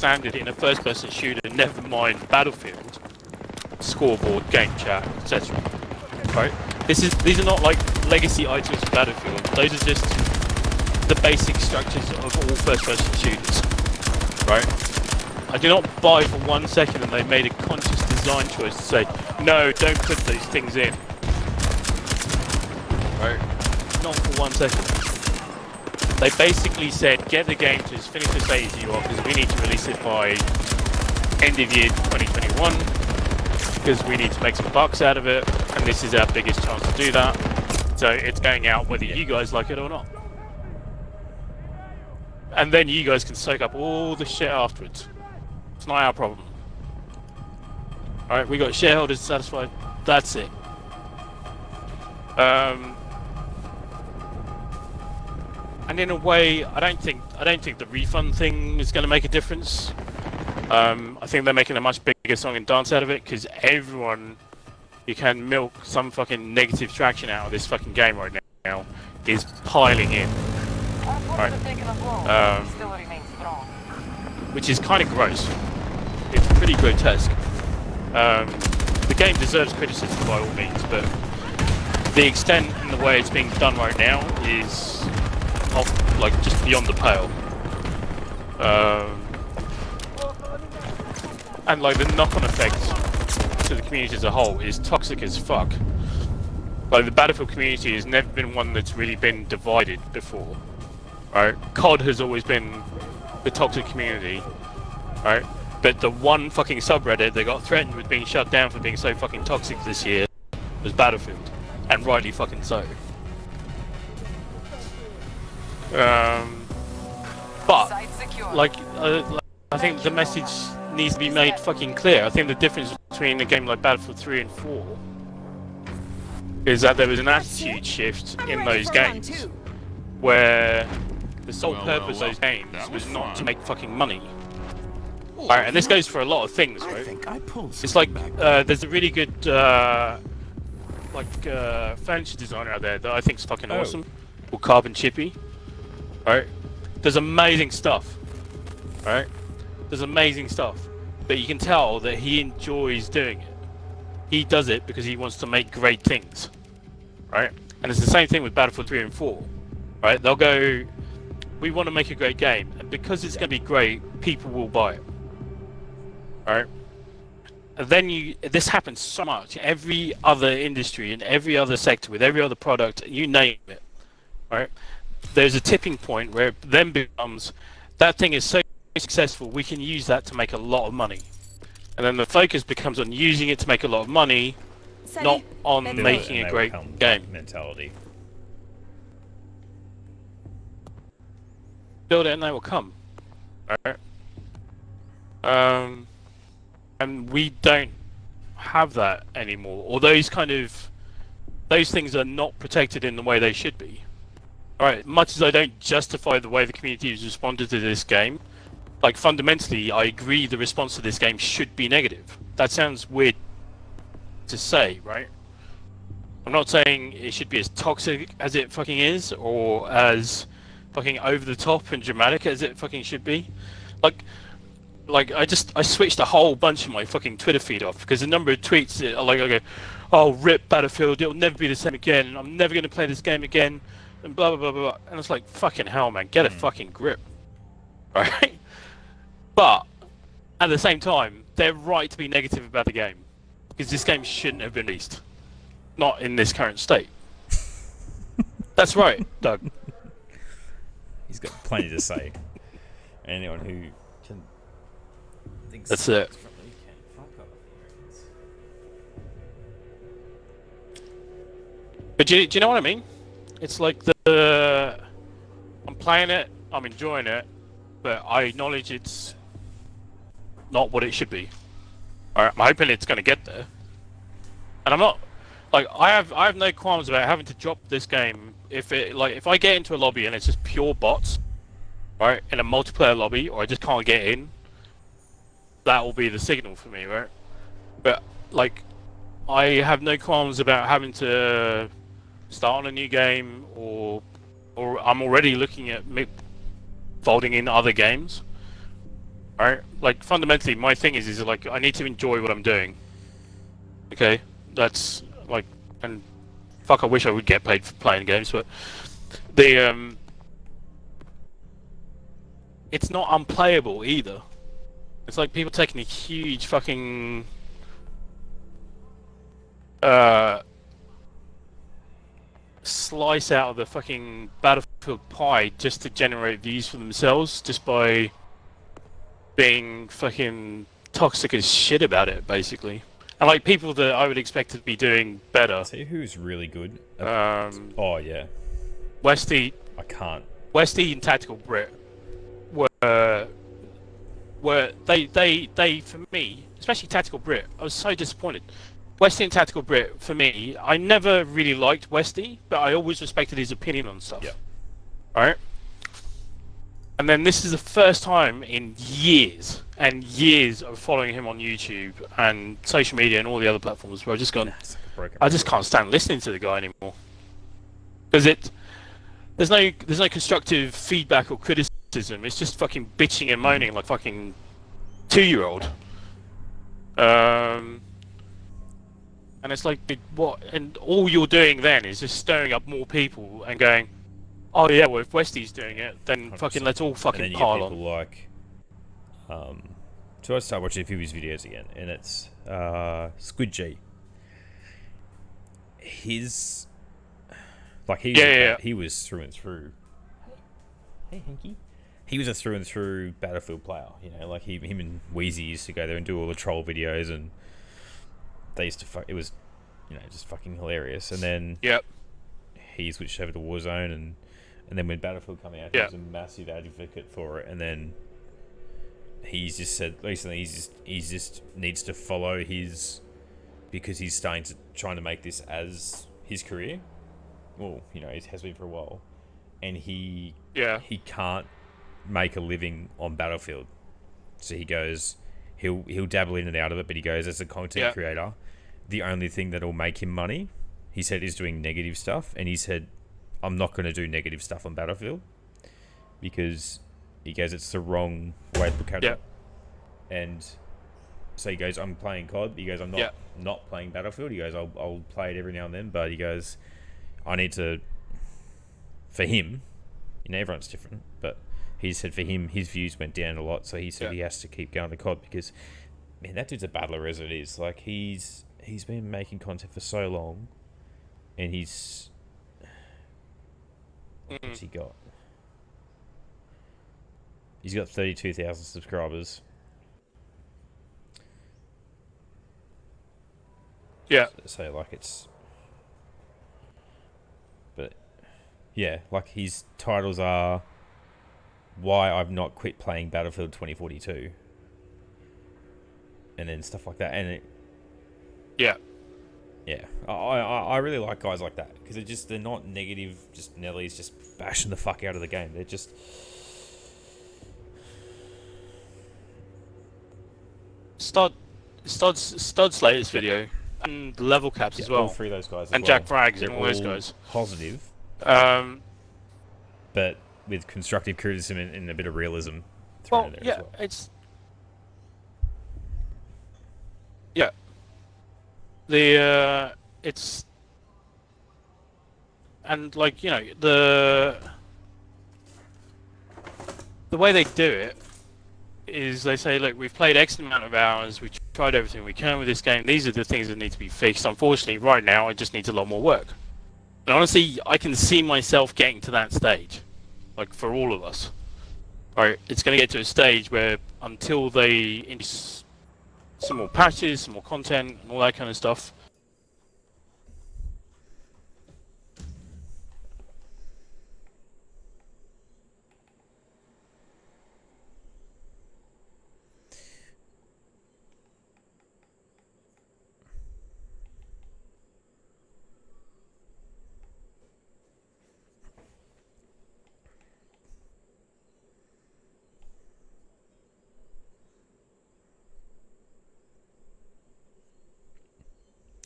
standard in a first-person shooter, never mind Battlefield, scoreboard, game chat, etc. Right? These are not like legacy items for Battlefield. Those are just the basic structures of all first-person shooters. Right? I do not buy for 1 second that they made a conscious design choice to say, no, don't put those things in. Right? Not for 1 second. They basically said, get the game to as finish the stage as you are, because we need to release it by end of year 2021, because we need to make some bucks out of it, and this is our biggest chance to do that. So it's going out whether you guys like it or not. And then you guys can soak up all the shit afterwards. It's not our problem. Alright, we got shareholders satisfied. That's it. And in a way, I don't think the refund thing is going to make a difference. I think they're making a much bigger song and dance out of it, because everyone who can milk some fucking negative traction out of this fucking game right now is piling in. Right. Which is kind of gross. It's pretty grotesque. The game deserves criticism by all means, but the extent and the way it's being done right now is like just beyond the pale. And like the knock-on effect to the community as a whole is toxic as fuck. Like the Battlefield community has never been one that's really been divided before. Right? COD has always been the toxic community. Right? But the one fucking subreddit that got threatened with being shut down for being so fucking toxic this year was Battlefield. And rightly fucking so. But like I think the message needs to be made fucking clear. I think the difference between a game like Battlefield 3 and 4 is that there was an attitude shift in those games where the sole purpose of those games was not to make fucking money. Alright, and this goes for a lot of things, right? It's like there's a really good furniture designer out there that I think is fucking awesome, called Carbon Chippy. Right? There's amazing stuff. Right? There's amazing stuff. But you can tell that he enjoys doing it. He does it because he wants to make great things. Right? And it's the same thing with Battlefield 3 and 4. Right? They'll go, we want to make a great game, and because it's going to be great, people will buy it. Right? And then this happens so much. Every other industry, in every other sector, with every other product, you name it. Right? There's a tipping point where it then becomes, that thing is so successful, we can use that to make a lot of money. And then the focus becomes on using it to make a lot of money, not on making a great game. Mentality. Build it and they will come. Alright? And we don't have that anymore. Or those things are not protected in the way they should be. Alright, much as I don't justify the way the community has responded to this game, like fundamentally I agree the response to this game should be negative. That sounds weird to say, right? I'm not saying it should be as toxic as it fucking is, or as fucking over the top and dramatic as it fucking should be. Like I switched a whole bunch of my fucking Twitter feed off because the number of tweets that are like, I go, oh rip Battlefield, it'll never be the same again, I'm never gonna play this game again, and blah blah blah blah. And it's like, fucking hell, man, get a fucking grip, right? But at the same time, they're right to be negative about the game because this game shouldn't have been released, not in this current state. That's right, Doug. He's got plenty to say. Anyone who can think that's it. But do you know what I mean? It's like I'm playing it, I'm enjoying it, but I acknowledge it's not what it should be. I'm hoping it's going to get there, and I'm not like I have no qualms about having to drop this game if I get into a lobby and it's just pure bots, right, in a multiplayer lobby, or I just can't get in. That will be the signal for me, right? But like, I have no qualms about having to start on a new game, or I'm already looking at folding in other games. Alright? Like, fundamentally, my thing is like, I need to enjoy what I'm doing. Okay? That's, like, and fuck, I wish I would get paid for playing games, but the, it's not unplayable either. It's like people taking a huge fucking, uh, slice out of the fucking Battlefield pie just to generate views for themselves, just by being fucking toxic as shit about it, basically. And like people that I would expect to be doing better. See who's really good? Oh yeah, Westy, I can't. Westy and Tactical Brit were they for me, especially Tactical Brit, I was so disappointed. Westy and Tactical Brit, for me, I never really liked Westy, but I always respected his opinion on stuff. Yeah. Alright? And then this is the first time in years and years of following him on YouTube and social media and all the other platforms where I've just gone, I just can't stand listening to the guy anymore. Because there's no constructive feedback or criticism. It's just fucking bitching and moaning like fucking 2-year-old. And it's like, what? And all you're doing then is just stirring up more people and going, oh yeah, well if Westy's doing it, then 100%. fucking let's all fucking and then you pile get on. people like, so I started watching a few of his videos again, and it's Squid G. His, like he was through and through. Hey Hanky. He was a through and through Battlefield player, you know, like him and Wheezy used to go there and do all the troll videos, and they used to it was, you know, just fucking hilarious. And then he switched over to Warzone, and then when Battlefield came out, he was a massive advocate for it. And then he's just said recently he just needs to follow his, because he's trying to make this as his career. Well, you know, it has been for a while, and he can't make a living on Battlefield. So he goes, he'll dabble in and out of it, but he goes, as a content creator, the only thing that'll make him money, he said, is doing negative stuff. And he said, I'm not going to do negative stuff on Battlefield, because he goes, it's the wrong way to look at it. And so he goes, I'm playing COD. He goes, I'm not playing Battlefield. He goes, I'll play it every now and then, but he goes, I need to, for him, you know, everyone's different, but he said for him, his views went down a lot, so he said he has to keep going to COD, because, man, that dude's a battler as it is. Like, he's been making content for so long, and what's he got? He's got 32,000 subscribers. Yeah. So, like, it's... But, yeah, like, his titles are Why I've Not Quit Playing Battlefield 2042. And then stuff like that. And it... Yeah. I really like guys like that, because they're not negative, just Nellies just bashing the fuck out of the game. They're just... Stud's latest video, and level caps as well. All three of those guys, and Jack Frags and all those guys. Positive, but with constructive criticism and a bit of realism thrown in there as well. It's it's, and like, you know, the way they do it is they say, look, we've played X amount of hours, we've tried everything we can with this game, these are the things that need to be fixed. Unfortunately, right now, it just needs a lot more work. And honestly, I can see myself getting to that stage, like, for all of us. Right, it's going to get to a stage where, until they introduce some more patches, some more content, and all that kind of stuff,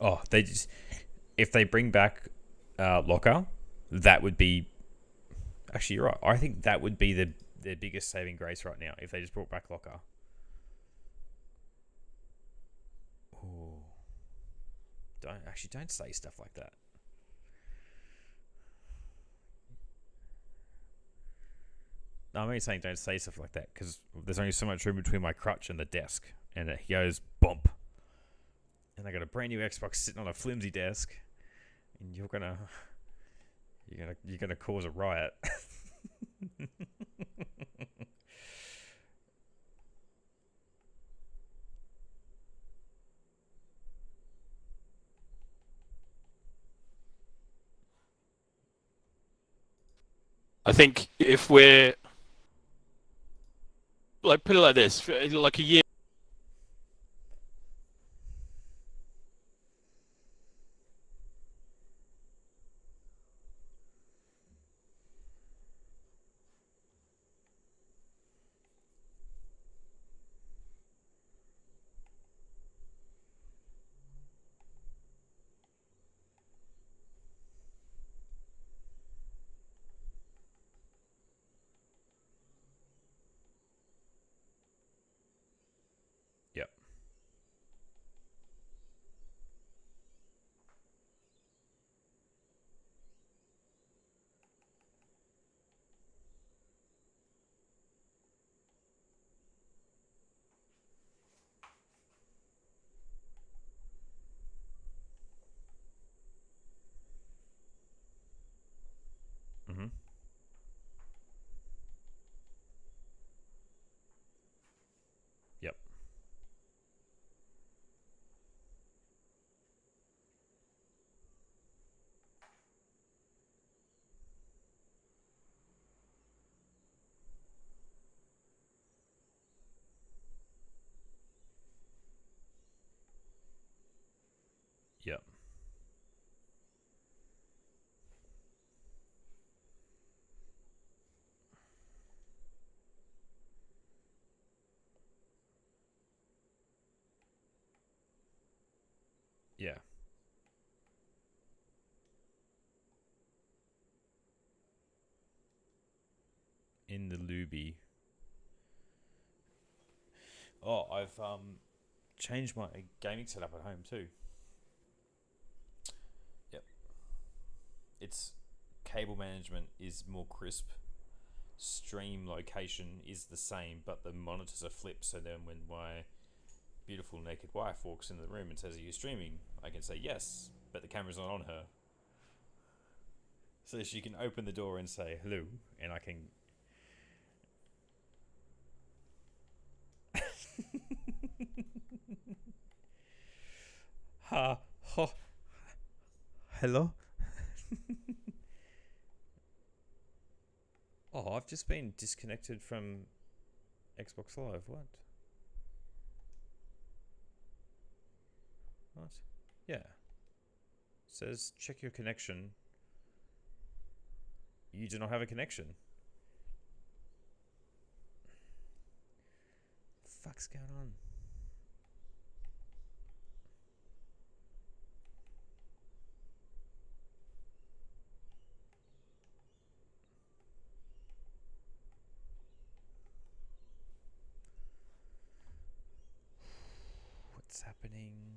Oh, if they bring back Locker, that would be... Actually, you're right. I think that would be their biggest saving grace right now, if they just brought back Locker. Ooh. Don't say stuff like that. No, I'm only saying don't say stuff like that because there's only so much room between my crutch and the desk, and it goes bump. And I got a brand new Xbox sitting on a flimsy desk, and you're gonna cause a riot. I think if we're like put it like this, like a year. Yep. Mm-hmm. Yep. Yep. Yeah. In the looby. Oh, I've changed my gaming setup at home too. Yep. Its cable management is more crisp. Stream location is the same, but the monitors are flipped. So then, when my beautiful naked wife walks into the room and says, "Are you streaming?" I can say yes, but the camera's not on her. So she can open the door and say hello, and I can. Ha, ho, hello. Oh, I've just been disconnected from Xbox Live. What? What? Yeah. It says check your connection. You do not have a connection. What the fuck's going on? What's happening?